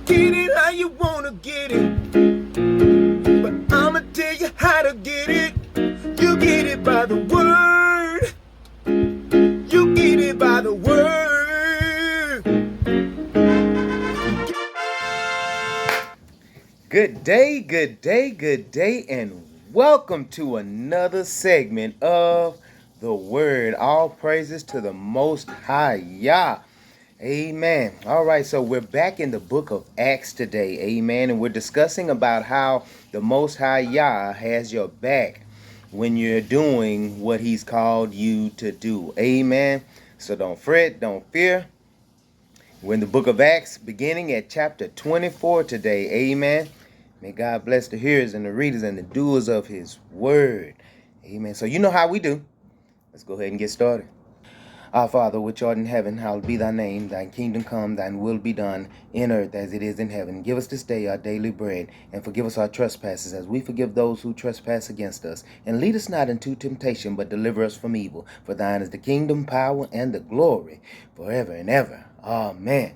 Get it how you wanna get it, but I'ma tell you how to get it. You get it by the word. You get it by the word. Good day, good day, good day, and welcome to another segment of the Word. All praises to the Most High Yah. Amen. All right, so we're back in the book of Acts today. Amen. And we're discussing about how the Most High Yah has your back when you're doing what He's called you to do. Amen. So don't fret, don't fear. We're in the book of Acts, beginning at chapter 24 today. Amen. May God bless the hearers and the readers and the doers of His word. Amen. So you know how we do. Let's go ahead and get started. Our Father, which art in heaven, hallowed be thy name. Thy kingdom come, thine will be done, in earth as it is in heaven. Give us this day our daily bread, and forgive us our trespasses, as we forgive those who trespass against us. And lead us not into temptation, but deliver us from evil. For thine is the kingdom, power, and the glory, forever and ever. Amen.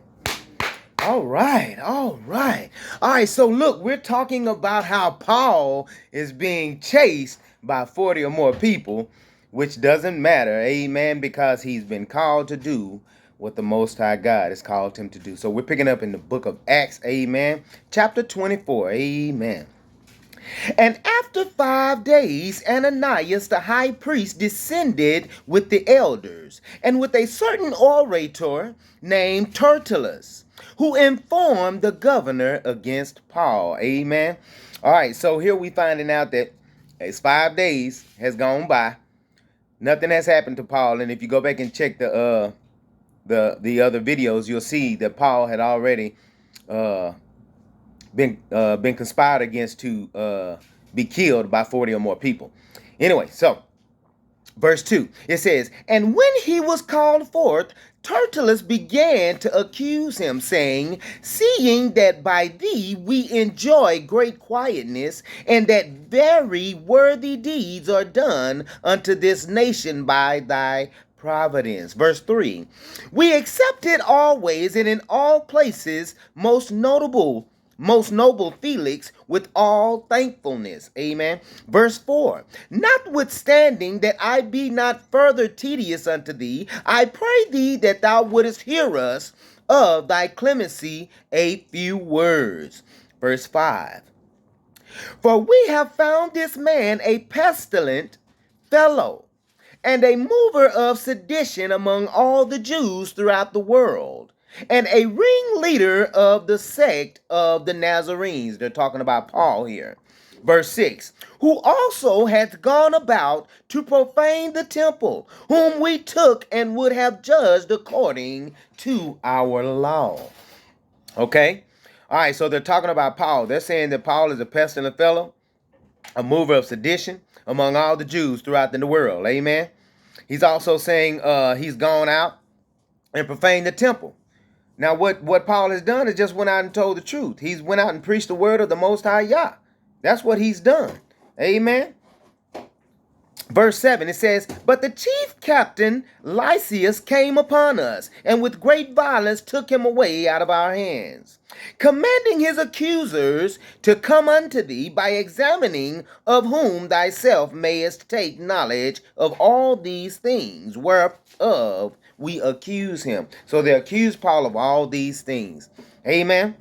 All right. All right, so look, we're talking about how Paul is being chased by 40 or more people, which doesn't matter, amen, because he's been called to do what the Most High God has called him to do. So we're picking up in the book of Acts, amen, chapter 24, amen. And after 5 days, Ananias the high priest descended with the elders and with a certain orator named Tertullus, who informed the governor against Paul. Amen. All right, so here we finding out that it's 5 days has gone by. Nothing has happened to Paul, and if you go back and check the other videos, you'll see that Paul had already been conspired against to be killed by 40 or more people. Anyway, so verse 2, it says, and when he was called forth, Tertullus began to accuse him, saying, seeing that by thee we enjoy great quietness, and that very worthy deeds are done unto this nation by thy providence. Verse 3, we accept it always and in all places, most noble Felix, with all thankfulness. Amen. Verse 4, notwithstanding that I be not further tedious unto thee, I pray thee that thou wouldest hear us of thy clemency a few words. Verse 5, for we have found this man a pestilent fellow, and a mover of sedition among all the Jews throughout the world, and a ringleader of the sect of the Nazarenes. They're talking about Paul here. Verse 6, who also hath gone about to profane the temple, whom we took and would have judged according to our law. Okay? All right, so they're talking about Paul. They're saying that Paul is a pestilent fellow, a mover of sedition among all the Jews throughout the world. Amen. He's also saying he's gone out and profaned the temple. Now, what Paul has done is just went out and told the truth. He's went out and preached the word of the Most High Yah. That's what he's done. Amen. Verse 7, it says, but the chief captain Lysias came upon us, and with great violence took him away out of our hands, commanding his accusers to come unto thee, by examining of whom thyself mayest take knowledge of all these things, whereof we accuse him. So they accuse Paul of all these things. Amen.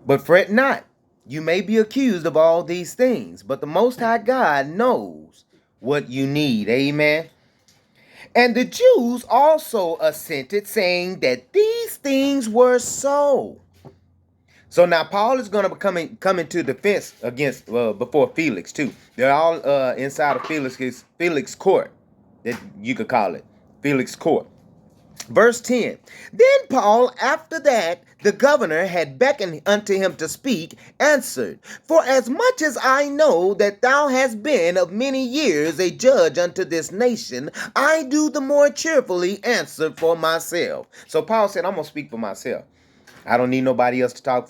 But fret not, you may be accused of all these things, but the Most High God knows what you need. Amen. And the Jews also assented, saying that these things were so. So now Paul is going to come into defense against before Felix too. They're all inside of Felix court, that you could call it Felix court. Verse 10, then Paul, after that the governor had beckoned unto him to speak, answered, for as much as I know that thou hast been of many years a judge unto this nation, I do the more cheerfully answer for myself. So Paul said, I'm going to speak for myself. I don't need nobody else to talk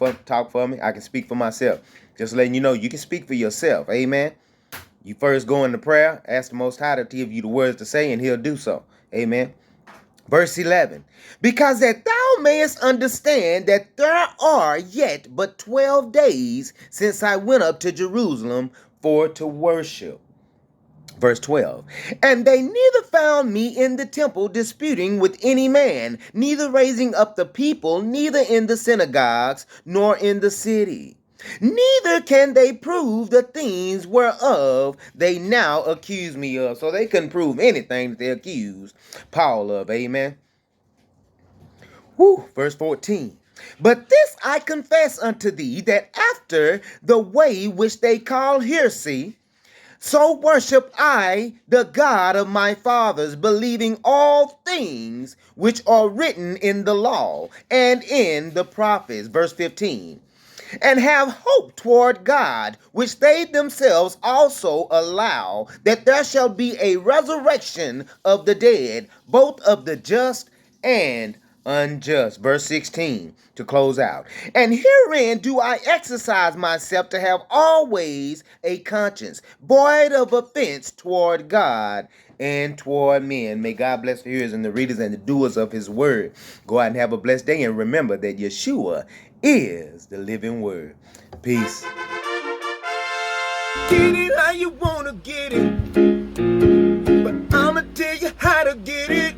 for me. I can speak for myself. Just letting you know, you can speak for yourself. Amen. You first go into prayer, ask the Most High to give you the words to say, and he'll do so. Amen. Verse 11, because that thou mayest understand that there are yet but 12 days since I went up to Jerusalem for to worship. Verse 12, and they neither found me in the temple disputing with any man, neither raising up the people, neither in the synagogues, nor in the city. Neither can they prove the things whereof they now accuse me of. So they couldn't prove anything that they accused Paul of. Amen. Verse 14. But this I confess unto thee, that after the way which they call heresy, so worship I the God of my fathers, believing all things which are written in the law and in the prophets. Verse 15. And have hope toward God, which they themselves also allow, that there shall be a resurrection of the dead, both of the just and unjust. Verse 16 to close out. And herein do I exercise myself to have always a conscience, void of offense toward God and toward men. May God bless the hearers and the readers and the doers of his word. Go out and have a blessed day, and remember that Yeshua is the living word. Peace. Get it how you wanna get it, but I'ma tell you how to get it.